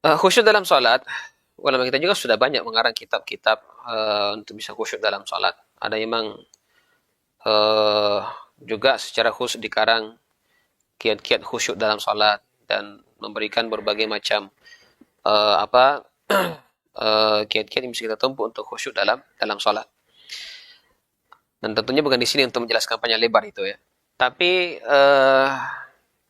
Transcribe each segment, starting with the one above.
Khusyuk dalam salat, ulama kita juga sudah banyak mengarang kitab-kitab untuk bisa khusyuk dalam salat. Ada memang uh, juga secara khusus dikarang kiat-kiat khusyuk dalam salat dan memberikan berbagai macam apa kiat-kiat yang bisa kita tempuh untuk khusyuk dalam salat. Dan tentunya bukan di sini untuk menjelaskan panjang lebar itu ya. Tapi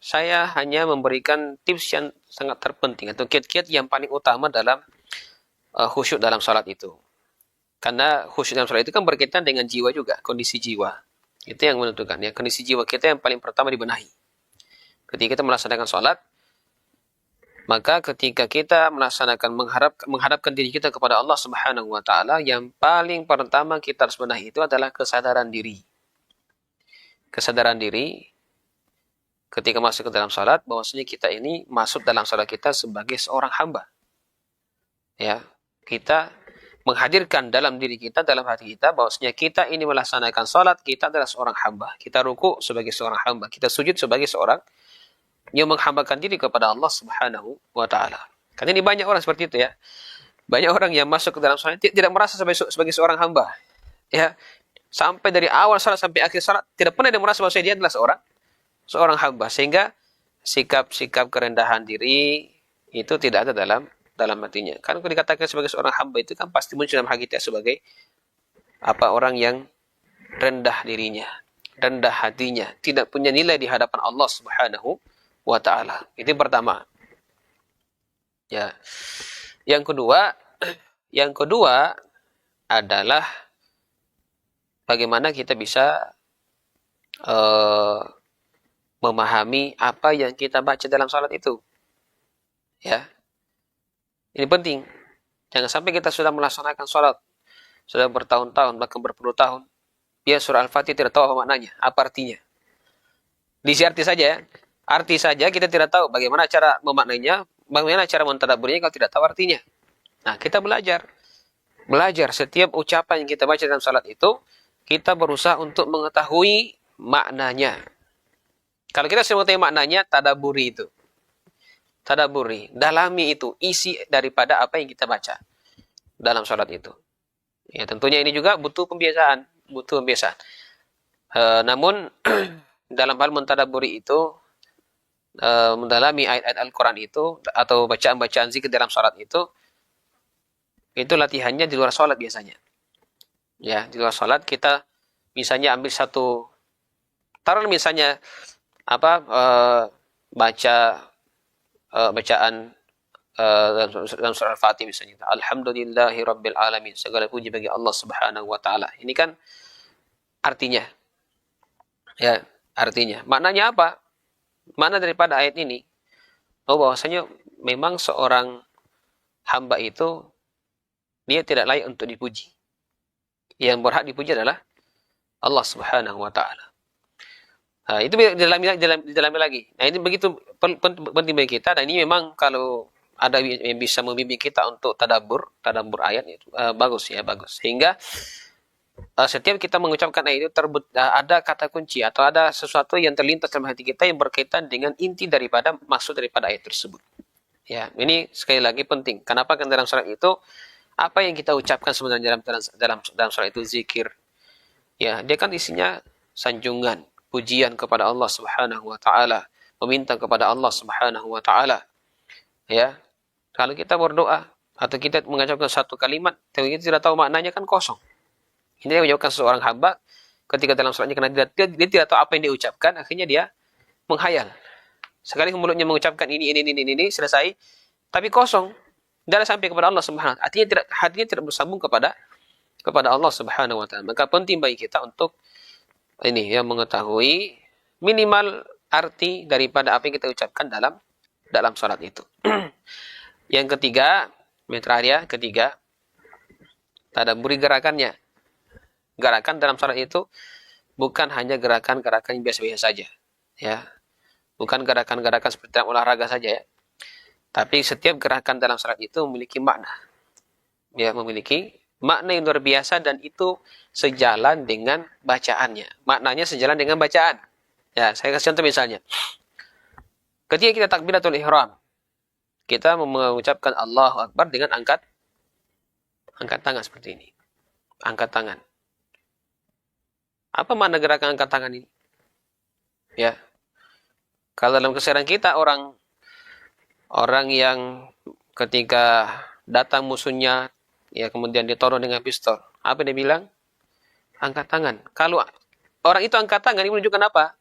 saya hanya memberikan tips yang sangat terpenting atau kiat-kiat yang paling utama dalam khusyuk dalam salat itu. Karena khusyuk dalam salat itu kan berkaitan dengan jiwa juga, kondisi jiwa. Itu yang menentukan ya, kondisi jiwa kita yang paling pertama dibenahi. Ketika kita melaksanakan salat, maka ketika kita melaksanakan menghadapkan diri kita kepada Allah Subhanahu wa taala, yang paling pertama kita harus benahi itu adalah kesadaran diri. Kesadaran diri ketika masuk ke dalam salat, bahwasanya kita ini masuk dalam salat kita sebagai seorang hamba. Ya, kita menghadirkan dalam diri kita, dalam hati kita, bahwasanya kita ini melaksanakan salat, kita adalah seorang hamba. Kita ruku sebagai seorang hamba, kita sujud sebagai seorang yang menghambakan diri kepada Allah Subhanahu wa taala. Karena ini banyak orang seperti itu ya. Banyak orang yang masuk ke dalam salat tidak merasa sebagai seorang hamba. Ya, sampai dari awal salat sampai akhir salat tidak pernah dia merasa bahwa dia adalah seorang hamba, sehingga sikap-sikap kerendahan diri itu tidak ada dalam hatinya. Kan kalau dikatakan sebagai seorang hamba itu kan pasti muncul dalam hati kita sebagai orang yang rendah dirinya, rendah hatinya, tidak punya nilai di hadapan Allah Subhanahu wa taala. Itu yang pertama. Ya. Yang kedua adalah bagaimana kita bisa memahami apa yang kita baca dalam salat itu. Ya. Ini penting. Jangan sampai kita sudah melaksanakan salat sudah bertahun-tahun, bahkan berpuluh tahun, dia surah Al-Fatihah tidak tahu apa maknanya, apa artinya. Diisi arti saja ya. Arti saja kita tidak tahu bagaimana cara memaknainya, bagaimana cara mentadabburinya kalau tidak tahu artinya. Nah, kita belajar. Belajar setiap ucapan yang kita baca dalam salat itu, kita berusaha untuk mengetahui maknanya. Kalau kita sudah mengetahui maknanya, tadabburi itu. Tadabburi, dalami itu, isi daripada apa yang kita baca dalam salat itu. Ya, tentunya ini juga butuh pembiasaan. Namun dalam hal mentadabburi itu, mendalami ayat-ayat Al-Quran itu, atau bacaan-bacaan zikir dalam salat itu latihannya di luar salat biasanya. Ya, di luar salat kita misalnya ambil satu, taruh misalnya baca bacaan dalam surah Al-Fatihah misalnya. Alhamdulillahi Rabbil Alamin. Segala puji bagi Allah Subhanahu wa taala. Ini kan artinya. Ya, artinya. Maknanya apa? Makna daripada ayat ini, bahwasanya memang seorang hamba itu dia tidak layak untuk dipuji. Yang berhak dipuji adalah Allah Subhanahu wa taala. Nah, itu didalami lagi. Nah, ini begitu penting bagi kita, dan ini memang kalau ada yang bisa membimbing kita untuk tadabbur ayat itu bagus. Sehingga setiap kita mengucapkan ayat itu ada kata kunci atau ada sesuatu yang terlintas dalam hati kita yang berkaitan dengan inti daripada maksud daripada ayat tersebut. Ya, ini sekali lagi penting. Kenapa? Kan dalam salat itu apa yang kita ucapkan sebenarnya dalam salat itu zikir. Ya, dia kan isinya sanjungan, pujian kepada Allah Subhanahu wa taala, meminta kepada Allah Subhanahu wa taala. Ya. Kalau kita berdoa atau kita mengucapkan satu kalimat tapi kita tidak tahu maknanya, kan kosong. Ini yang menyebabkan seorang hamba ketika dalam salatnya, karena dia tidak tahu apa yang dia ucapkan, akhirnya dia menghayal. Sekali mulutnya mengucapkan ini selesai, tapi kosong. Tidak sampai kepada Allah Subhanahu wa taala. Hatinya tidak bersambung kepada Allah Subhanahu wa taala. Maka penting bagi kita untuk ini ya, mengetahui minimal arti daripada apa yang kita ucapkan dalam salat itu. Yang ketiga, tadabburi gerakannya. Gerakan dalam salat itu bukan hanya gerakan-gerakan yang biasa-biasa saja, ya. Bukan gerakan-gerakan seperti dalam olahraga saja ya. Tapi setiap gerakan dalam salat itu memiliki makna. Ya, memiliki makna yang luar biasa, dan itu sejalan dengan bacaannya. Maknanya sejalan dengan bacaan. Ya, saya kasih contoh misalnya. Ketika kita takbiratul ihram, kita mengucapkan Allahu Akbar dengan angkat tangan seperti ini. Angkat tangan. Apa makna gerakan angkat tangan ini? Ya, kalau dalam keseharian kita orang yang ketika datang musuhnya, ya kemudian ditodong dengan pistol, apa dia bilang? Angkat tangan. Kalau orang itu angkat tangan, ini menunjukkan apa?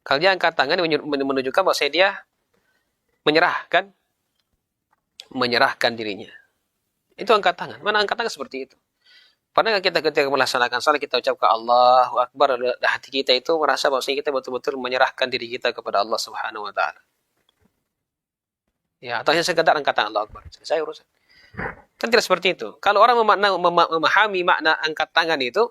Kalau dia angkat tangan, ini menunjukkan bahwa dia menyerahkan dirinya. Itu angkat tangan. Mana angkat tangan seperti itu? Padahal kita ketika melaksanakan salat kita ucapkan Allahu Akbar, hati kita itu merasa bahwa kita betul-betul menyerahkan diri kita kepada Allah Subhanahu wa taala. Ya, atau hanya sekedar angkat tangan Allahu Akbar. Selesai urusan. Kan tidak seperti itu. Kalau orang memahami makna angkat tangan itu,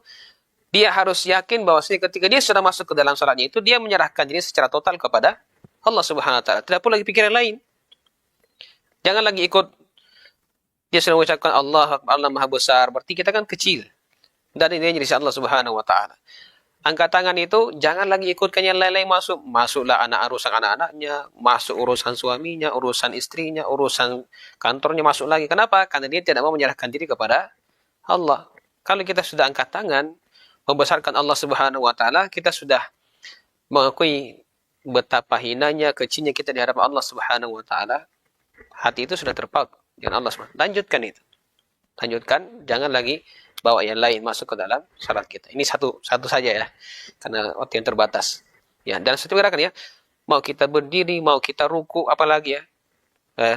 dia harus yakin bahwa ketika dia sudah masuk ke dalam salatnya itu, dia menyerahkan diri secara total kepada Allah Subhanahu wa taala. Tidak perlu lagi pikiran lain. Jangan lagi ikut dia sudah mengucapkan Allah Maha Besar, berarti kita kan kecil. Dan ini jadi Allah Subhanahu wa taala. Angkat tangan itu jangan lagi ikutkan yang lain-lain masuk. Masuklah urusan anak-anaknya, masuk urusan suaminya, urusan istrinya, urusan kantornya masuk lagi. Kenapa? Karena dia tidak mau menyerahkan diri kepada Allah. Kalau kita sudah angkat tangan, membesarkan Allah Subhanahu wa taala, kita sudah mengakui betapa hinanya, kecilnya kita di hadapan Allah Subhanahu wa taala. Hati itu sudah terpaut dengan Allah SWT. Lanjutkan itu. Lanjutkan, jangan lagi bawa yang lain masuk ke dalam salat kita. Ini satu saja ya, karena waktu yang terbatas. Ya, dan satu gerakan ya, mau kita berdiri, mau kita ruku, apalagi ya,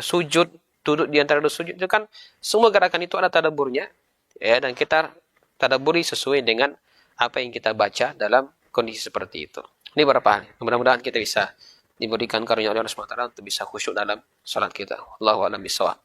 sujud, duduk di antara dua sujud, itu kan semua gerakan itu ada tadabburnya, ya, dan kita tadabburi sesuai dengan apa yang kita baca dalam kondisi seperti itu. Ini beberapa hal. Mudah-mudahan kita bisa diberikan karunia oleh Allah SWT untuk bisa khusyuk dalam salat kita. Allahu a'lam bishawab.